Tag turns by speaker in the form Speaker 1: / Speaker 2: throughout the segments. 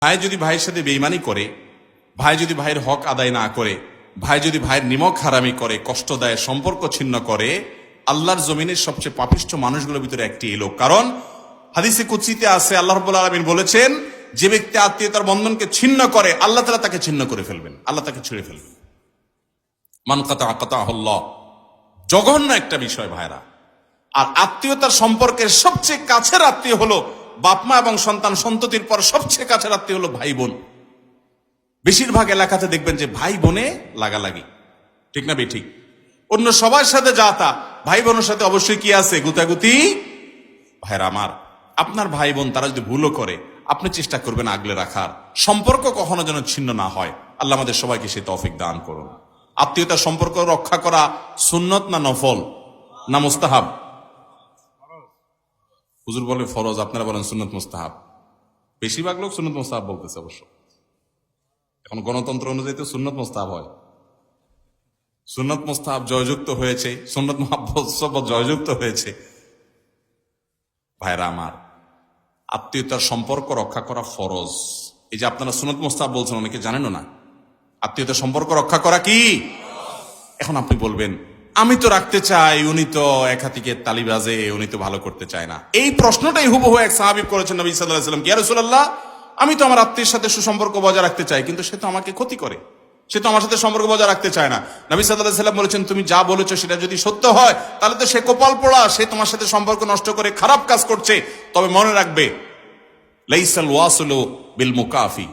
Speaker 1: ভাই যদি ভাইয়ের সাথে বেঈমানি করে, ভাই যদি ভাইয়ের হক আদায় না করে, ভাই যদি ভাইয়ের নিমক হারামি করে, কষ্ট দেয়, সম্পর্ক ছিন্ন করে, আল্লাহর জমিনের সবচেয়ে পাপিষ্ঠ মানুষগুলোর ভিতরে একটি এই লোক। কারণ হাদিসে কুদসিতে আছে, আল্লাহ রাব্বুল আলামিন বলেছেন, যে ব্যক্তি আত্মীয়তার বন্ধনকে ছিন্ন করে আল্লাহ তাআলা তাকে ছিন্ন করে ফেলবেন, আল্লাহ তাকে ছিঁড়ে ফেলবেন। মান কাতাআ কাতাআহুল্লাহ। জঘন্য একটা বিষয় ভাইরা। আর আত্মীয়তার সম্পর্কের সবচেয়ে কাছের আত্মীয় হলো বাপমা এবং সন্তান সন্ততির পর সবচেয়ে কাছের আত্মীয় হলো ভাই বোন। বেশিরভাগ এলাকাতে দেখবেন যে ভাই বোনে লাগালাগি, ঠিক না বেঠিক? অন্য সবার সাথে যা তা, ভাই বোনের সাথে অবশ্যই কি আছে, গুতাগুতি। ভাইরা আমার, আপনার ভাই বোন তারা যদি ভুলও করে, আপনি চেষ্টা করবেন আগলে রাখার, সম্পর্ক কখনো যেন ছিন্ন না হয়। আল্লাহ আমাদের সবাইকে সেই তৌফিক দান করুন। আত্মীয়তার সম্পর্ক রক্ষা করা সুন্নত না নফল না মুস্তাহাব? হুজুর বলে ফরজ, আপনারা বলেন সুন্নত মুস্তাহাব। বেশিরভাগ লোক সুন্নত মুস্তাহাব বলতেছে। অবশ্য এখন গণতন্ত্র অনুযায়ী তো সুন্নত মুস্তাহাব হয়। সুন্নত মুস্তাহাব জয়যুক্ত হয়েছে, সুন্নত মুহাব্বত জয়যুক্ত হয়েছে। ভাইরা আমার, আত্মীয়তার সম্পর্ক রক্ষা করা ফরজ। এই যে আপনারা সুন্নত মুস্তাহাব বলছেন, অনেকে জানেনও না আত্মীয়তার সম্পর্ক রক্ষা করা কি। এখন আপনি বলবেন, আমি তো রাখতে চাই, উনি তো এক হাতিকে তালি বাজে, উনি তো ভালো করতে চায় না। এই প্রশ্নটাই হুবহু এক সাহাবী করেছেন নবী সাল্লাল্লাহু আলাইহি ওয়াসাল্লাম, ইয়া রাসূলুল্লাহ, আমি তো আমার আত্মীয়ের সাথে সুসম্পর্ক বজায় রাখতে চাই, কিন্তু সে তো আমাকে ক্ষতি করে, সে তো আমার সাথে সম্পর্ক বজায় রাখতে চায় না। নবী সাল্লাল্লাহু আলাইহি ওয়াসাল্লাম বলেছেন, তুমি যা বলেছো সেটা যদি সত্য হয়, তাহলে তো সে কপাল পোড়া, সে তোমার সাথে সম্পর্ক নষ্ট করে খারাপ কাজ করছে। তবে মনে রাখবে, লাইসাল ওয়াসিলু বিল মুকাফি।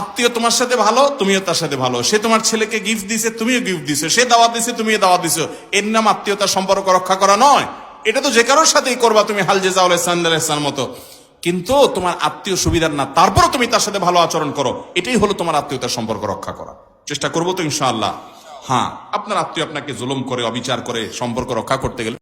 Speaker 1: আত্মীয় তোমার সাথে ভালো, তুমিও তার সাথে ভালো। সে তোমার ছেলেকে গিফট দিছে, তুমিও গিফট দিছো। সে দাওয়াত দিছে, তুমিও দাওয়াত দিছো। এর নাম আত্মীয়তার সম্পর্ক রক্ষা করা নয়। এটা তো যে কারোর সাথেই করবা তুমি, হাল জাযাউল ইহসান ইহসানের মতো। কিন্তু তোমার আত্মীয় সুবিধার না, তারপরও তুমি তার সাথে ভালো আচরণ করো, এটাই হলো তোমার আত্মীয়তার সম্পর্ক রক্ষা করা। চেষ্টা করবো তো ইনশাআল্লাহ। হ্যাঁ, আপনার আত্মীয় আপনাকে জুলুম করে, অবিচার করে সম্পর্ক রক্ষা করতে গেলে